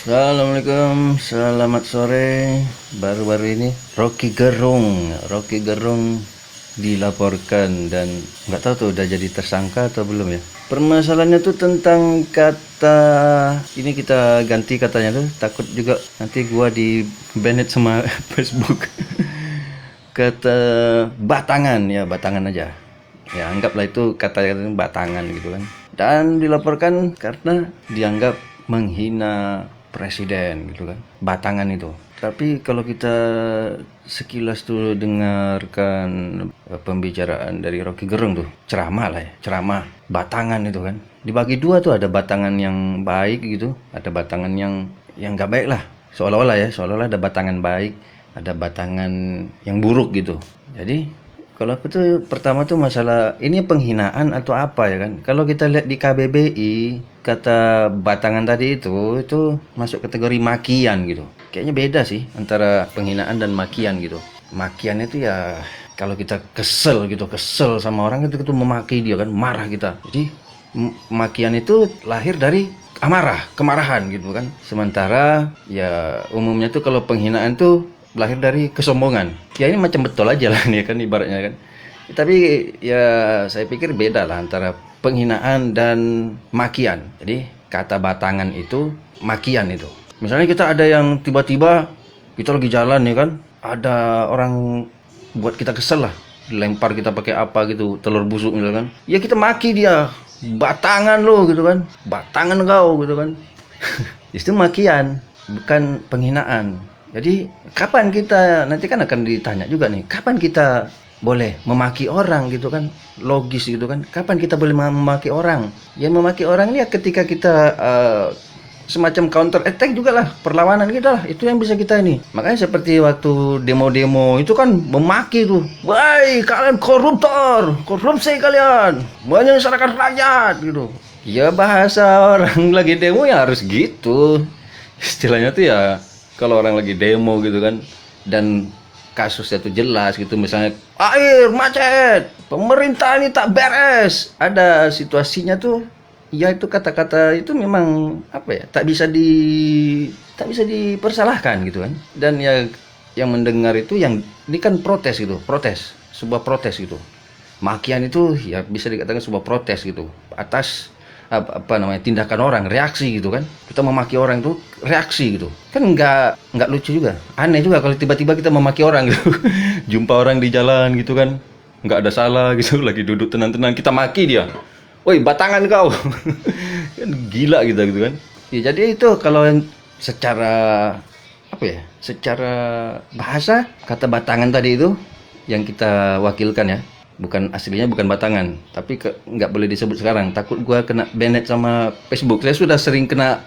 Assalamualaikum, selamat sore. Baru-baru ini Rocky Gerung dilaporkan dan nggak tahu tuh udah jadi tersangka atau belum ya. Permasalahannya tuh tentang kata ini, kita ganti katanya tuh, takut juga nanti gua di banned sama Facebook. Kata batangan, ya batangan aja. Ya anggaplah itu kata batangan gitu kan. Dan dilaporkan karena dianggap menghina presiden gitu kan. Batangan itu. Tapi kalau kita sekilas tuh dengarkan pembicaraan dari Rocky Gerung tuh, ceramah lah ya, ceramah batangan itu kan. Dibagi dua tuh, ada batangan yang baik gitu, ada batangan yang nggak baik lah. Seolah-olah ada batangan baik, ada batangan yang buruk gitu. Jadi kalau aku tuh pertama tuh masalah ini penghinaan atau apa ya kan. Kalau kita lihat di KBBI, kata batangan tadi itu masuk kategori makian gitu. Kayaknya beda sih antara penghinaan dan makian gitu. Makian itu ya kalau kita kesel sama orang itu memaki dia kan, marah kita. Jadi makian itu lahir dari amarah, kemarahan gitu kan. Sementara ya umumnya tuh kalau penghinaan tuh lahir dari kesombongan. Ya ini macam betul aja lah nih kan ibaratnya kan. Tapi ya saya pikir beda lah antara penghinaan dan makian. Jadi kata batangan itu makian itu. Misalnya kita ada yang tiba-tiba kita lagi jalan ya kan, ada orang buat kita kesel lah, lempar kita pakai apa gitu, telur busuk gitu kan. Ya kita maki dia, batangan lo gitu kan, batangan kau gitu kan. Itu makian, bukan penghinaan. Jadi kapan kita, nanti kan akan ditanya juga nih, kapan kita boleh memaki orang gitu kan, logis gitu kan, kapan kita boleh memaki orang? Ya memaki orang ini ya ketika kita semacam counter attack juga lah, perlawanan kita lah, itu yang bisa kita ini. Makanya seperti waktu demo-demo itu kan memaki tuh, woi kalian koruptor, korupsi kalian, menyengsarakan rakyat gitu. Ya bahasa orang lagi demo ya harus gitu, istilahnya tuh ya. Kalau orang lagi demo gitu kan, dan kasusnya tuh jelas gitu, misalnya air macet, pemerintah ini tak beres, ada situasinya tuh, ya itu kata-kata itu memang apa ya, tak bisa dipersalahkan gitu kan. Dan ya yang mendengar itu yang ini kan protes gitu, sebuah protes gitu. Makian itu ya bisa dikatakan sebuah protes gitu atas apa namanya, tindakan orang, reaksi gitu kan. Kita memaki orang itu reaksi gitu kan, nggak lucu juga, aneh juga kalau tiba-tiba kita memaki orang gitu. Jumpa orang di jalan gitu kan, nggak ada salah gitu, lagi duduk tenang-tenang kita maki dia, woi batangan kau. Kan gila gitu kan ya. Jadi itu kalau yang secara apa ya, secara bahasa, kata batangan tadi itu yang kita wakilkan ya, bukan aslinya, bukan batangan, tapi nggak boleh disebut sekarang, takut gua kena banned sama Facebook. Saya sudah sering kena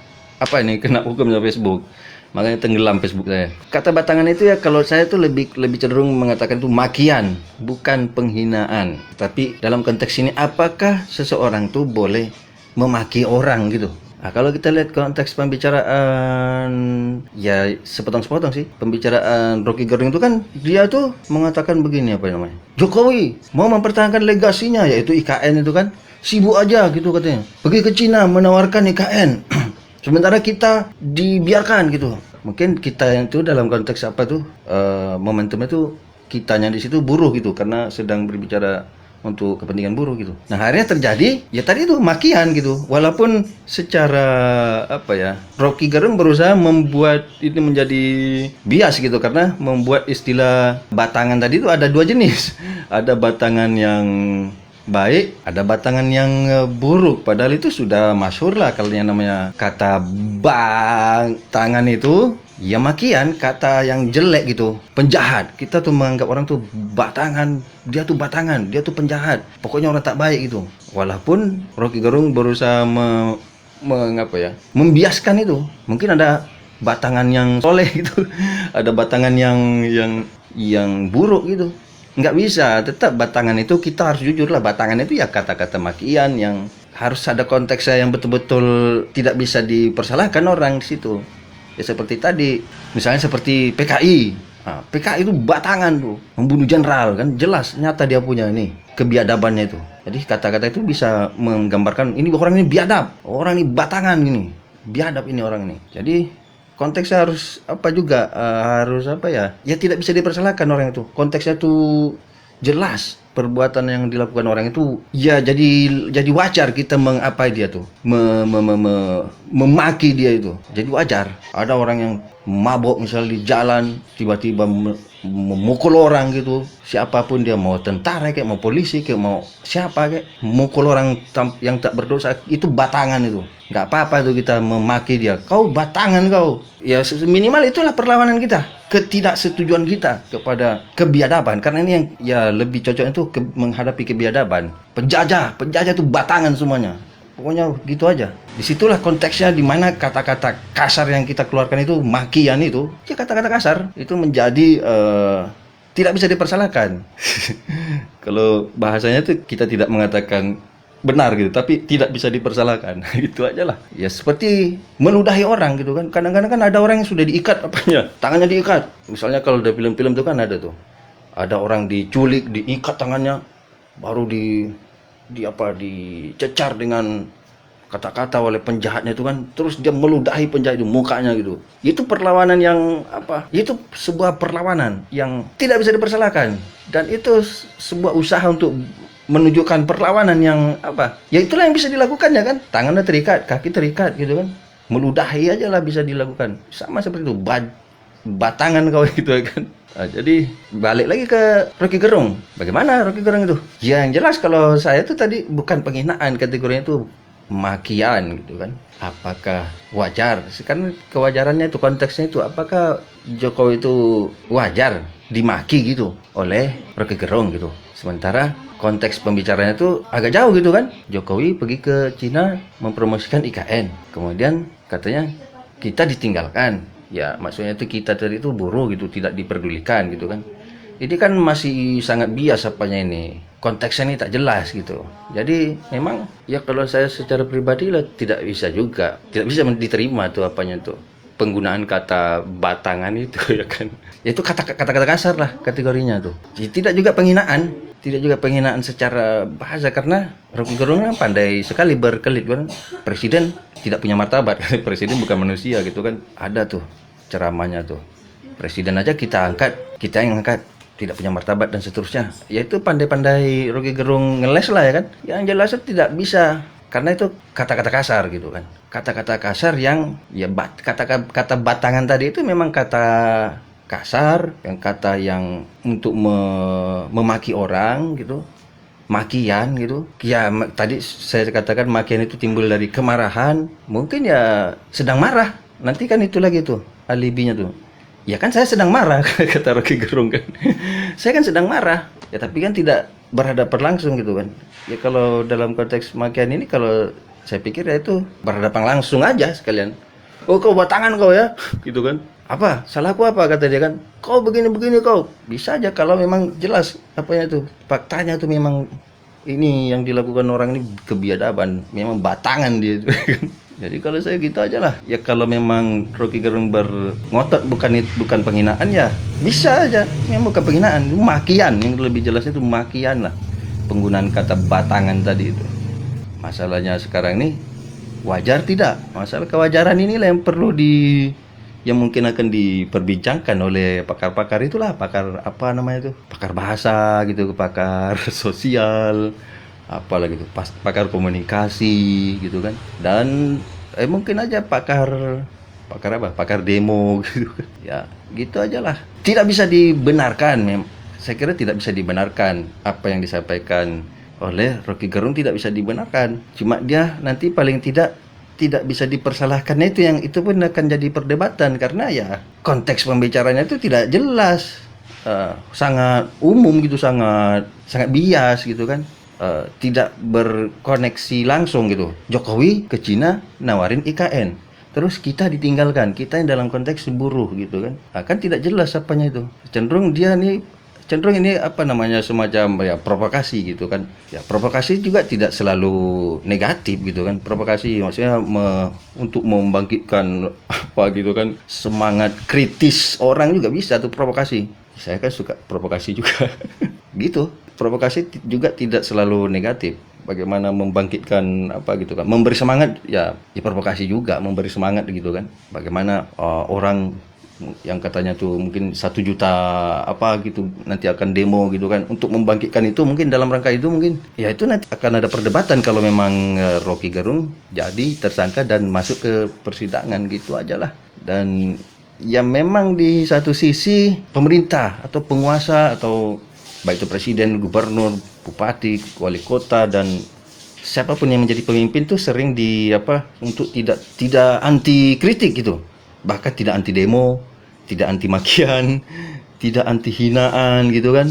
kena hukum sama Facebook, makanya tenggelam Facebook saya. Kata batangan itu ya kalau saya tuh lebih cenderung mengatakan itu makian, bukan penghinaan. Tapi dalam konteks ini, apakah seseorang tuh boleh memaki orang gitu? Nah, kalau kita lihat konteks pembicaraan, ya sepotong-sepotong sih. Pembicaraan Rocky Gerung itu kan, dia tuh mengatakan begini, apa namanya, Jokowi mau mempertahankan legasinya, yaitu IKN itu kan, sibuk aja gitu katanya. Pergi ke Cina menawarkan IKN, sementara kita dibiarkan gitu. Mungkin kita yang itu dalam konteks apa tuh, momentumnya tuh kitanya di situ buruh gitu, karena sedang berbicara untuk kepentingan buruh gitu. Nah akhirnya terjadi ya tadi itu makian gitu. Walaupun secara apa ya, Rocky Gerung berusaha membuat ini menjadi bias gitu, karena membuat istilah batangan tadi itu ada dua jenis. Ada batangan yang baik, ada batangan yang buruk. Padahal itu sudah masyhur lah kalau yang namanya kata batangan itu ya makian, kata yang jelek gitu, penjahat. Kita tuh menganggap orang tuh batangan, dia tuh penjahat, pokoknya orang tak baik gitu. Walaupun Rocky Gerung berusaha membiaskan itu. Mungkin ada batangan yang soleh gitu, ada batangan yang buruk gitu. Nggak bisa, tetap batangan itu kita harus jujur lah, batangan itu ya kata-kata makian yang harus ada konteksnya yang betul-betul tidak bisa dipersalahkan orang di situ. Ya seperti tadi, misalnya seperti PKI. Nah, PKI itu batangan tuh, membunuh jenderal kan, jelas nyata dia punya ini kebiadabannya itu. Jadi kata-kata itu bisa menggambarkan ini orang ini biadab, orang ini batangan gini, biadab ini orang ini. Jadi konteksnya harus apa juga, harus apa ya? Ya tidak bisa dipersalahkan orang itu. Konteksnya tuh jelas perbuatan yang dilakukan orang itu ya jadi wajar kita mengapai dia tuh memaki dia itu jadi wajar. Ada orang yang mabok misalnya di jalan tiba-tiba memukul orang gitu, siapapun dia, mau tentara kayak mau polisi kayak mau siapa kayak memukul orang yang tak berdosa, itu batangan itu nggak apa-apa tuh kita memaki dia, kau batangan kau, ya minimal itulah perlawanan kita, ketidaksetujuan kita kepada kebiadaban, karena ini yang ya lebih cocoknya tuh menghadapi kebiadaban. Penjajah itu batangan semuanya. Pokoknya gitu aja. Disitulah konteksnya di mana kata-kata kasar yang kita keluarkan itu, makian itu, ya kata-kata kasar itu menjadi tidak bisa dipersalahkan. Kalau bahasanya itu kita tidak mengatakan benar gitu, tapi tidak bisa dipersalahkan. Gitu aja lah. Ya seperti meludahi orang gitu kan. Kadang-kadang kan ada orang yang sudah diikat apanya, tangannya diikat. Misalnya kalau ada film-film itu kan ada tuh. Ada orang diculik, diikat tangannya, baru dicecar dengan kata-kata oleh penjahatnya itu kan, terus dia meludahi penjahat itu mukanya gitu. Itu perlawanan yang apa? Itu sebuah perlawanan yang tidak bisa dipersalahkan, dan itu sebuah usaha untuk menunjukkan perlawanan yang apa? Ya itulah yang bisa dilakukan ya kan. Tangannya terikat, kaki terikat gitu kan. Meludahi aja lah bisa dilakukan. Sama seperti itu, batangan kau gitu kan. Nah, jadi balik lagi ke Rocky Gerung. Bagaimana Rocky Gerung itu? Ya yang jelas kalau saya tuh tadi bukan penghinaan, kategorinya itu makian gitu kan. Apakah wajar? Kan kewajarannya itu, konteksnya itu, apakah Jokowi itu wajar dimaki gitu oleh Rocky Gerung gitu. Sementara konteks pembicaranya itu agak jauh gitu kan. Jokowi pergi ke Cina mempromosikan IKN. Kemudian katanya kita ditinggalkan. Ya maksudnya itu kita tadi itu buruh gitu, tidak diperdulikan gitu kan. Ini kan masih sangat bias apanya ini. Konteksnya ini tak jelas gitu. Jadi memang ya kalau saya secara pribadi lah tidak bisa juga. Tidak bisa diterima tuh apanya tuh. Penggunaan kata batangan itu ya kan. Itu kata-kata kasar lah kategorinya tuh. Jadi tidak juga penghinaan. Tidak juga penghinaan secara bahasa, karena Rocky Gerung kan pandai sekali berkelit kan. Presiden tidak punya martabat. Presiden bukan manusia gitu kan. Ada tuh ceramahnya tuh. Presiden aja kita yang angkat, tidak punya martabat dan seterusnya. Yaitu pandai-pandai Rocky Gerung ngeles lah ya kan. Yang jelas tidak bisa, karena itu kata-kata kasar gitu kan. Kata-kata kasar yang ya kata batangan tadi itu memang kata kasar, yang kata yang untuk memaki orang gitu. Makian gitu. Ya tadi saya katakan makian itu timbul dari kemarahan. Mungkin ya sedang marah. Nanti kan itu lagi tuh alibinya tuh. Ya kan saya sedang marah, kata Rocky Gerung kan. Saya kan sedang marah. Ya tapi kan tidak berhadapan langsung gitu kan. Ya kalau dalam konteks makian ini, kalau saya pikir ya itu berhadapan langsung aja sekalian. Oh kau batangan kau ya, gitu kan. Apa? Salahku apa, kata dia kan. Kau begini-begini kau. Bisa aja kalau memang jelas apanya itu. Faktanya itu memang ini yang dilakukan orang ini kebiadaban. Memang batangan dia. Jadi kalau saya gitu aja lah. Ya kalau memang Rocky Gerung ngotot bukan penghinaan, ya bisa aja. Memang bukan penghinaan, itu makian. Yang lebih jelasnya itu makian lah. Penggunaan kata batangan tadi itu. Masalahnya sekarang ini wajar tidak? Masalah kewajaran inilah yang perlu yang mungkin akan diperbincangkan oleh pakar-pakar itulah, pakar apa namanya itu? Pakar bahasa gitu, pakar sosial, apalah gitu, pakar komunikasi gitu kan. Dan mungkin aja pakar apa? Pakar demo gitu kan. Ya, gitu aja lah. Tidak bisa dibenarkan, saya kira tidak bisa dibenarkan apa yang disampaikan oleh Rocky Gerung, tidak bisa dibenarkan. Cuma dia nanti paling tidak bisa dipersalahkan, itu pun akan jadi perdebatan, karena ya konteks pembicaranya itu tidak jelas, sangat umum gitu, sangat bias gitu kan, tidak berkoneksi langsung gitu. Jokowi ke Cina nawarin IKN, terus kita ditinggalkan, kita yang dalam konteks buruh gitu kan, akan tidak jelas apanya itu. Cenderung ini apa namanya, semacam ya provokasi gitu kan. Ya provokasi juga tidak selalu negatif gitu kan. Provokasi maksudnya untuk membangkitkan apa gitu kan, semangat kritis orang juga bisa tuh provokasi. Saya kan suka provokasi juga. Gitu. Provokasi juga tidak selalu negatif. bagaimana membangkitkan apa gitu kan, memberi semangat ya, provokasi juga memberi semangat gitu kan, bagaimana orang yang katanya tuh mungkin 1 juta apa gitu nanti akan demo gitu kan untuk membangkitkan itu, mungkin dalam rangka itu mungkin ya itu nanti akan ada perdebatan kalau memang Rocky Gerung jadi tersangka dan masuk ke persidangan gitu aja lah. Dan ya memang di satu sisi pemerintah atau penguasa atau baik itu presiden, gubernur, bupati, wali kota dan siapapun yang menjadi pemimpin tuh sering di apa untuk tidak anti kritik gitu. Bahkan tidak anti demo, tidak anti makian, tidak anti hinaan gitu kan.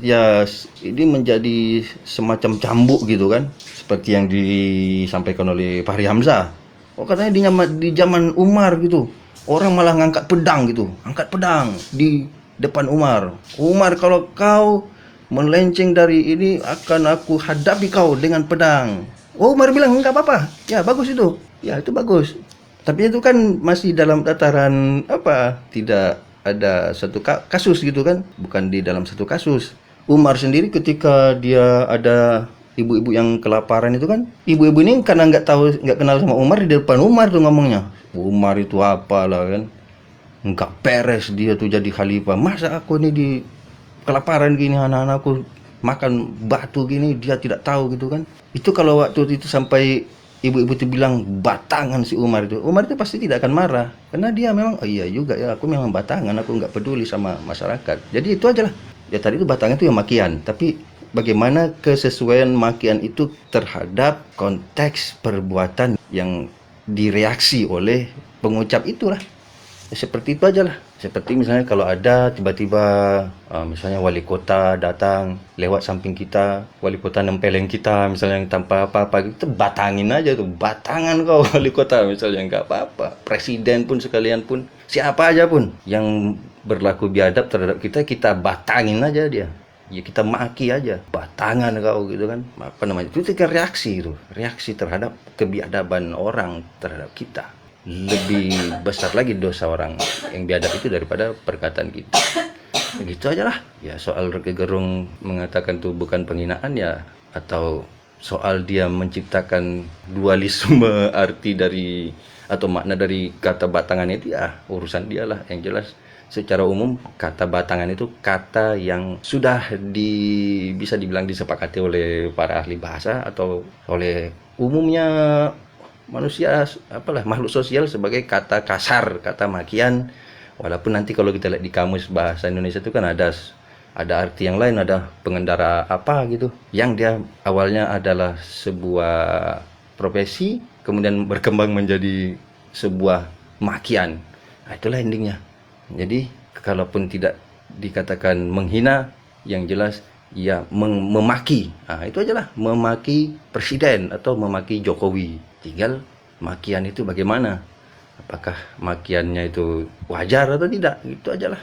Ya ini menjadi semacam cambuk gitu kan. Seperti yang disampaikan oleh Fahri Hamzah. Oh katanya di zaman Umar gitu. Orang malah ngangkat pedang gitu. Angkat pedang di depan Umar. Umar, kalau kau melenceng dari ini akan aku hadapi kau dengan pedang. Oh, Umar bilang enggak apa-apa. Ya, bagus itu. Ya, itu bagus. Tapi itu kan masih dalam tataran apa? Tidak ada satu kasus gitu kan? Bukan di dalam satu kasus. Umar sendiri ketika dia ada ibu-ibu yang kelaparan itu kan, ibu-ibu ini karena nggak kenal sama Umar, di depan Umar tuh ngomongnya. Umar itu apalah kan? Nggak beres dia tuh jadi khalifah. Masa aku ini di kelaparan gini, anak-anakku makan batu gini, dia tidak tahu gitu kan. Itu kalau waktu itu sampai ibu-ibu itu bilang batangan si Umar itu pasti tidak akan marah, karena dia memang iya juga ya, aku memang batangan, aku nggak peduli sama masyarakat. Jadi itu aja lah. Ya tadi itu batangan itu ya makian, tapi bagaimana kesesuaian makian itu terhadap konteks perbuatan yang direaksi oleh pengucap itulah. Ya, seperti itu aja lah. Seperti misalnya kalau ada tiba-tiba misalnya wali kota datang lewat samping kita, wali kota nempeleng kita misalnya tanpa apa-apa, kita batangin aja tuh, batangan kau wali kota misalnya, nggak apa-apa. Presiden pun sekalian pun, siapa aja pun yang berlaku biadab terhadap kita, kita batangin aja dia. Ya kita maki aja, batangan kau gitu kan. Apa namanya? Itu kan reaksi terhadap kebiadaban orang terhadap kita. Lebih besar lagi dosa orang yang biadab itu daripada perkataan kita. Begitu aja lah. Ya soal Rocky Gerung mengatakan itu bukan penghinaan ya, atau soal dia menciptakan dualisme arti dari atau makna dari kata batangan itu ya urusan dia lah. Yang jelas secara umum kata batangan itu kata yang sudah bisa dibilang disepakati oleh para ahli bahasa atau oleh umumnya manusia, apalah makhluk sosial, sebagai kata kasar, kata makian. Walaupun nanti kalau kita lihat di kamus bahasa Indonesia itu kan ada arti yang lain, ada pengendara apa gitu, yang dia awalnya adalah sebuah profesi kemudian berkembang menjadi sebuah makian. Nah, itulah endingnya. Jadi kalaupun tidak dikatakan menghina, yang jelas ya memaki. Nah, itu aja lah, memaki presiden atau memaki Jokowi. Tinggal makian itu bagaimana? Apakah makiannya itu wajar atau tidak? Itu aja lah.